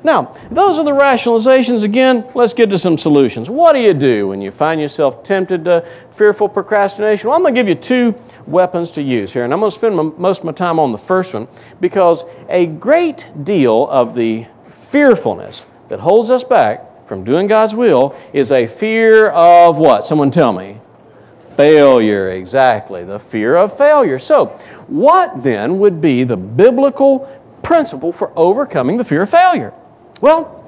Now, those are the rationalizations. Again, let's get to some solutions. What do you do when you find yourself tempted to fearful procrastination? Well, I'm going to give you two weapons to use here, and I'm going to spend most of my time on the first one because a great deal of the fearfulness that holds us back from doing God's will is a fear of what? Someone tell me. Failure, exactly, the fear of failure. So, what then would be the biblical principle for overcoming the fear of failure? Well,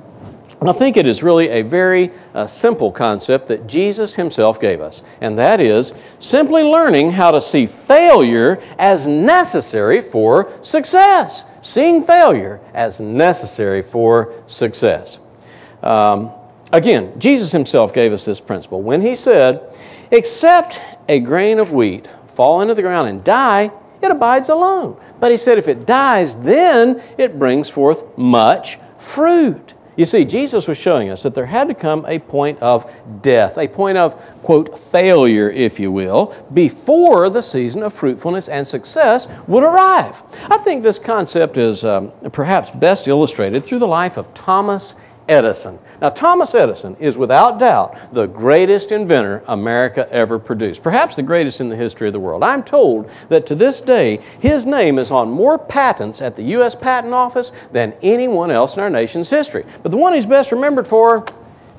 I think it is really a very simple concept that Jesus Himself gave us, and that is simply learning how to see failure as necessary for success. Seeing failure as necessary for success. Again, Jesus Himself gave us this principle when He said, "Except a grain of wheat fall into the ground and die, it abides alone. But He said, if it dies, then it brings forth much fruit." You see, Jesus was showing us that there had to come a point of death, a point of, quote, failure, if you will, before the season of fruitfulness and success would arrive. I think this concept is perhaps best illustrated through the life of Thomas Edison. Now, Thomas Edison is without doubt the greatest inventor America ever produced, perhaps the greatest in the history of the world. I'm told that to this day, his name is on more patents at the U.S. Patent Office than anyone else in our nation's history. But the one he's best remembered for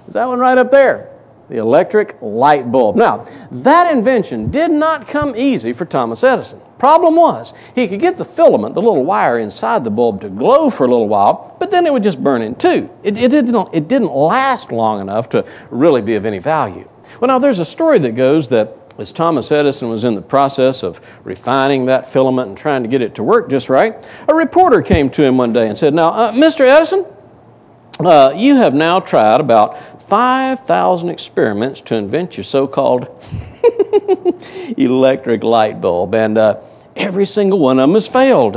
is that one right up there, the electric light bulb. Now, that invention did not come easy for Thomas Edison. Problem was, he could get the filament, the little wire inside the bulb, to glow for a little while, but then it would just burn in two. It didn't last long enough to really be of any value. Well, now there's a story that goes that as Thomas Edison was in the process of refining that filament and trying to get it to work just right, a reporter came to him one day and said, "Now, Mr. Edison, you have now tried about 5,000 experiments to invent your so-called electric light bulb, and every single one of them has failed.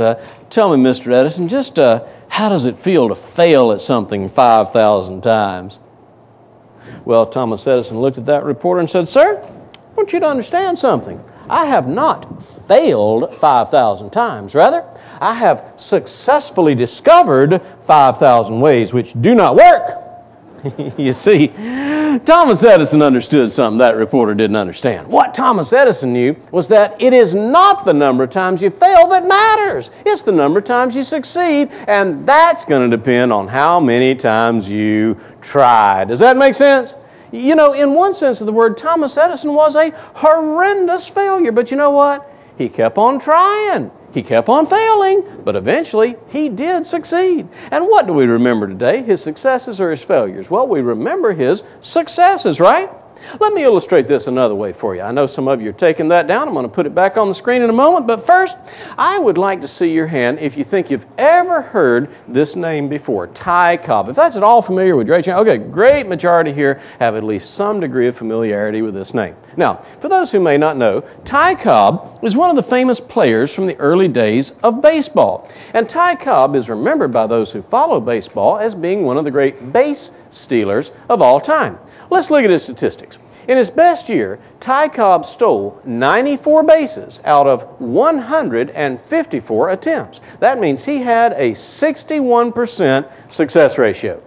Tell me, Mr. Edison, just how does it feel to fail at something 5,000 times? Well, Thomas Edison looked at that reporter and said, "Sir, I want you to understand something. I have not failed 5,000 times. Rather, I have successfully discovered 5,000 ways which do not work." You see, Thomas Edison understood something that reporter didn't understand. What Thomas Edison knew was that it is not the number of times you fail that matters. It's the number of times you succeed, and that's going to depend on how many times you try. Does that make sense? You know, in one sense of the word, Thomas Edison was a horrendous failure, but you know what? He kept on trying. He kept on failing, but eventually he did succeed. And what do we remember today? His successes or his failures? Well, we remember his successes, right? Let me illustrate this another way for you. I know some of you are taking that down. I'm going to put it back on the screen in a moment. But first, I would like to see your hand if you think you've ever heard this name before, Ty Cobb. If that's at all familiar with your channel, okay, great majority here have at least some degree of familiarity with this name. Now, for those who may not know, Ty Cobb is one of the famous players from the early days of baseball. And Ty Cobb is remembered by those who follow baseball as being one of the great base stealers of all time. Let's look at his statistics. In his best year, Ty Cobb stole 94 bases out of 154 attempts. That means he had a 61% success ratio.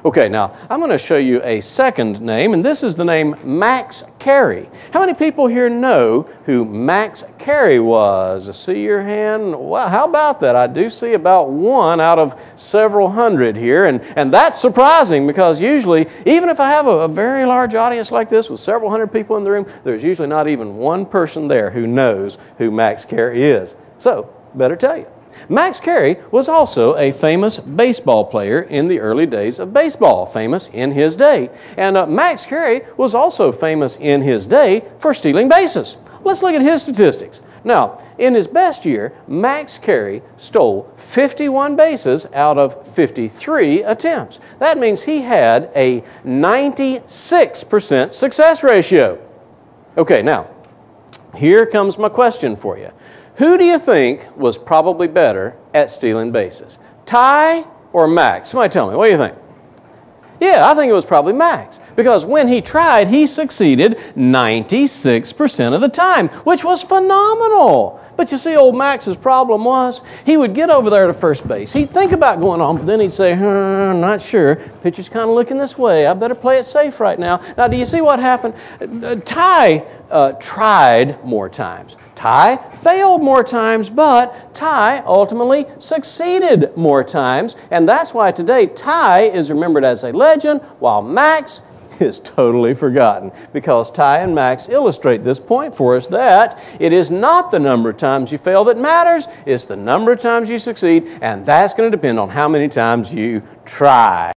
Okay, now I'm going to show you a second name, and this is the name Max Carey. How many people here know who Max Carey was? I see your hand. Well, how about that? I do see about one out of several hundred here, and that's surprising because usually, even if I have a very large audience like this with several hundred people in the room, there's usually not even one person there who knows who Max Carey is. So, better tell you. Max Carey was also a famous baseball player in the early days of baseball, famous in his day. And Max Carey was also famous in his day for stealing bases. Let's look at his statistics. Now, in his best year, Max Carey stole 51 bases out of 53 attempts. That means he had a 96% success ratio. Okay, now, here comes my question for you. Who do you think was probably better at stealing bases? Ty or Max? Somebody tell me. What do you think? Yeah, I think it was probably Max. Because when he tried, he succeeded 96% of the time, which was phenomenal. But you see, old Max's problem was he would get over there to first base. He'd think about going on, but then he'd say, I'm not sure. Pitcher's kind of looking this way. I better play it safe right now. Now, do you see what happened? Ty tried more times. Ty failed more times, but Ty ultimately succeeded more times. And that's why today Ty is remembered as a legend, while Max is totally forgotten, because Ty and Max illustrate this point for us that it is not the number of times you fail that matters, it's the number of times you succeed, and that's going to depend on how many times you try.